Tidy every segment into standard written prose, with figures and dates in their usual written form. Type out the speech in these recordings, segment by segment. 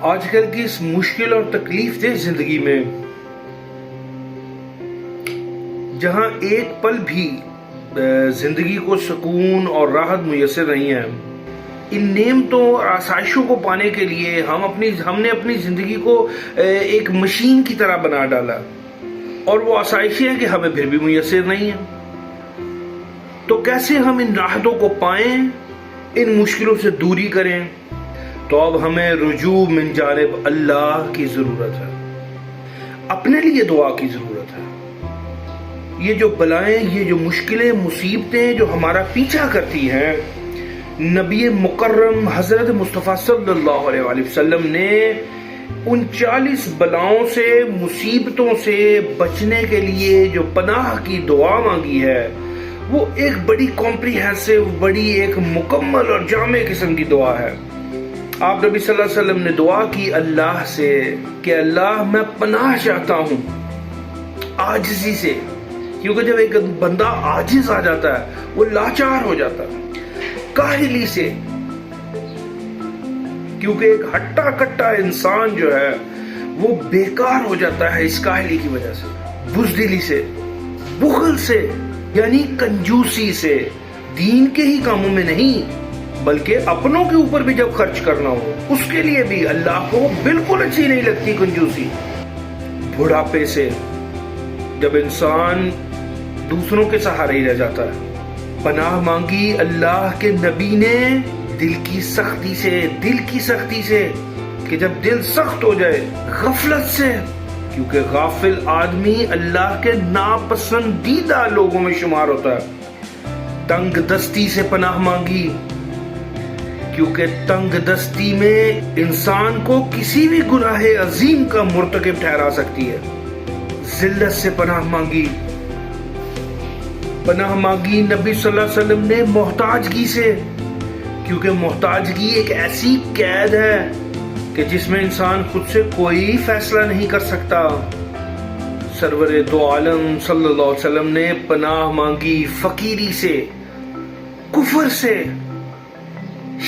آج کل کی اس مشکل اور تکلیف دہ زندگی میں جہاں ایک پل بھی زندگی کو سکون اور راحت میسر نہیں ہے، ان نعمتوں اور آسائشوں کو پانے کے لیے ہم نے اپنی زندگی کو ایک مشین کی طرح بنا ڈالا، اور وہ آسائشیں ہیں کہ ہمیں پھر بھی میسر نہیں ہیں۔ تو کیسے ہم ان راحتوں کو پائیں، ان مشکلوں سے دوری کریں؟ تو اب ہمیں رجوع من جانب اللہ کی ضرورت ہے، اپنے لیے دعا کی ضرورت ہے۔ یہ جو بلائیں، یہ جو مشکلیں، مصیبتیں جو ہمارا پیچھا کرتی ہیں، نبی مکرم حضرت مصطفیٰ صلی اللہ علیہ وآلہ وسلم نے ان 40 بلاؤں سے، مصیبتوں سے بچنے کے لیے جو پناہ کی دعا مانگی ہے، وہ ایک بڑی کمپریہنسو، بڑی ایک مکمل اور جامع قسم کی دعا ہے۔ آپ نبی صلی اللہ علیہ وسلم نے دعا کی اللہ سے کہ اللہ میں پناہ چاہتا ہوں عاجزی سے، کیونکہ جب ایک بندہ عاجز آ جاتا ہے وہ لاچار ہو جاتا ہے، کاہلی سے، کیونکہ ایک ہٹا کٹا انسان جو ہے وہ بیکار ہو جاتا ہے اس کاہلی کی وجہ سے، بزدلی سے، بخل سے، یعنی کنجوسی سے، دین کے ہی کاموں میں نہیں بلکہ اپنوں کے اوپر بھی جب خرچ کرنا ہو اس کے لیے بھی اللہ کو بالکل اچھی نہیں لگتی کنجوسی۔ بڑھاپے سے جب انسان دوسروں کے سہارے ہی رہ جاتا ہے، پناہ مانگی اللہ کے نبی نے دل کی سختی سے کہ جب دل سخت ہو جائے غفلت سے، کیونکہ غافل آدمی اللہ کے ناپسندیدہ لوگوں میں شمار ہوتا ہے۔ تنگ دستی سے پناہ مانگی، کیونکہ تنگ دستی میں انسان کو کسی بھی گناہ عظیم کا مرتکب ٹھہرا سکتی ہے۔ ذلت سے پناہ مانگی نبی صلی اللہ علیہ وسلم نے محتاجگی سے، کیونکہ محتاجگی ایک ایسی قید ہے کہ جس میں انسان خود سے کوئی فیصلہ نہیں کر سکتا۔ سرور دو عالم صلی اللہ علیہ وسلم نے پناہ مانگی فقیری سے، کفر سے،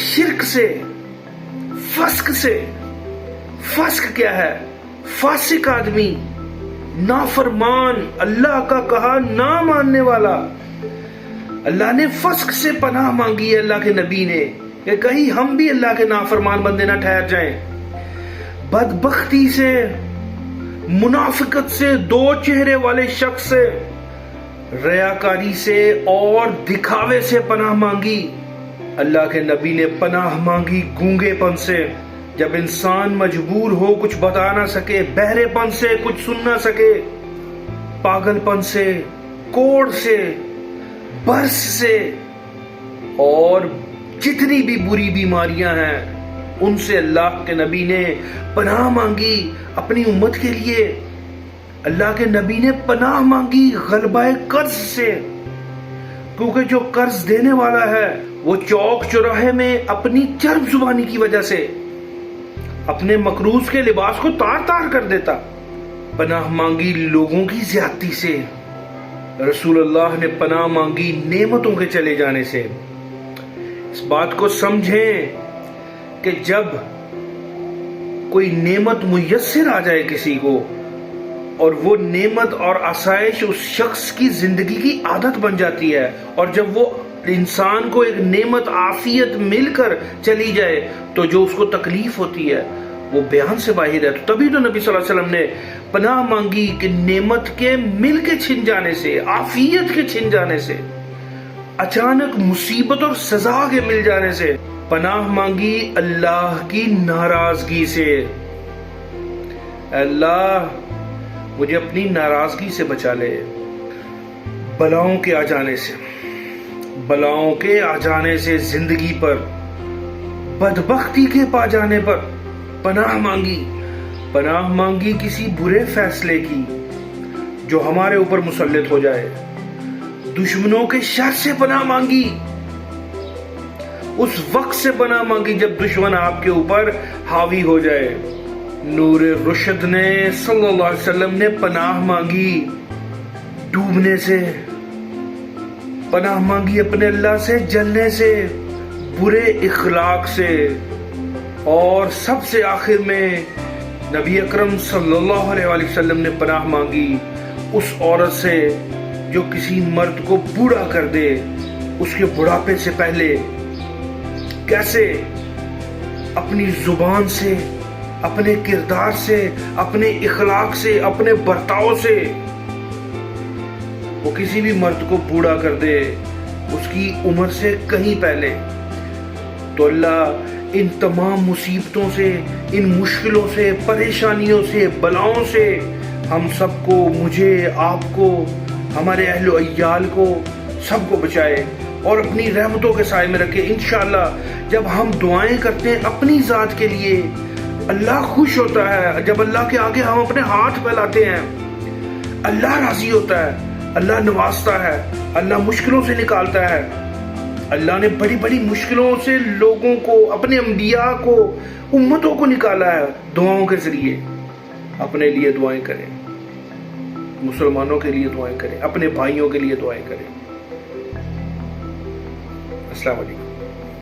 شرک سے، فسق سے۔ فسق کیا ہے؟ فاسق آدمی، نافرمان، اللہ کا کہا نہ ماننے والا۔ اللہ نے فسق سے پناہ مانگی ہے اللہ کے نبی نے کہ کہیں ہم بھی اللہ کے نافرمان بندے نہ ٹھہر جائیں۔ بدبختی سے، منافقت سے، دو چہرے والے شخص سے، ریاکاری سے اور دکھاوے سے پناہ مانگی۔ اللہ کے نبی نے پناہ مانگی گونگے پن سے، جب انسان مجبور ہو کچھ بتا نہ سکے، بہرے پن سے، کچھ سن نہ سکے، پاگل پن سے، کوڑ سے، برس سے، اور جتنی بھی بری بیماریاں ہیں ان سے اللہ کے نبی نے پناہ مانگی اپنی امت کے لیے۔ اللہ کے نبی نے پناہ مانگی غلبہ قرض سے، کیونکہ جو قرض دینے والا ہے وہ چوک چوراہے میں اپنی چرب زبانی کی وجہ سے اپنے مقروض کے لباس کو تار تار کر دیتا۔ پناہ مانگی لوگوں کی زیادتی سے، رسول اللہ نے پناہ مانگی نعمتوں کے چلے جانے سے۔ اس بات کو سمجھیں کہ جب کوئی نعمت میسر آ جائے کسی کو، اور وہ نعمت اور آسائش اس شخص کی زندگی کی عادت بن جاتی ہے، اور جب وہ انسان کو ایک نعمت عافیت مل کر چلی جائے تو جو اس کو تکلیف ہوتی ہے وہ بیان سے باہر ہے۔ تو تبھی تو نبی صلی اللہ علیہ وسلم نے پناہ مانگی کہ نعمت کے مل کے چھن جانے سے، عافیت کے چھن جانے سے، اچانک مصیبت اور سزا کے مل جانے سے، پناہ مانگی اللہ کی ناراضگی سے۔ اللہ مجھے اپنی ناراضگی سے بچا لے، بلاؤں کے آ جانے سے زندگی پر، بدبختی کے پا جانے پر پناہ مانگی کسی برے فیصلے کی جو ہمارے اوپر مسلط ہو جائے، دشمنوں کے شر سے پناہ مانگی، اس وقت سے پناہ مانگی جب دشمن آپ کے اوپر حاوی ہو جائے۔ نور رشد نے صلی اللہ علیہ وسلم نے پناہ مانگی ڈوبنے سے، پناہ مانگی اپنے اللہ سے جلنے سے، برے اخلاق سے، اور سب سے آخر میں نبی اکرم صلی اللہ علیہ وآلہ وسلم نے پناہ مانگی اس عورت سے جو کسی مرد کو بوڑھا کر دے اس کے بڑھاپے سے پہلے. کیسے؟ اپنی زبان سے، اپنے کردار سے، اپنے اخلاق سے، اپنے برتاؤ سے وہ کسی بھی مرد کو بوڑھا کر دے اس کی عمر سے کہیں پہلے. تو اللہ ان تمام مصیبتوں سے، ان مشکلوں سے، پریشانیوں سے، بلاؤں سے ہم سب کو، مجھے، آپ کو، ہمارے اہل و عیال کو، سب کو بچائے اور اپنی رحمتوں کے سائے میں رکھے. انشاءاللہ جب ہم دعائیں کرتے ہیں اپنی ذات کے لیے اللہ خوش ہوتا ہے. جب اللہ کے آگے ہم اپنے ہاتھ پھیلاتے ہیں اللہ راضی ہوتا ہے، اللہ نوازتا ہے، اللہ مشکلوں سے نکالتا ہے. اللہ نے بڑی بڑی مشکلوں سے لوگوں کو، اپنے انبیاء کو، امتوں کو نکالا ہے دعاؤں کے ذریعے. اپنے لیے دعائیں کریں، مسلمانوں کے لیے دعائیں کریں، اپنے بھائیوں کے لیے دعائیں کریں. السلام علیکم.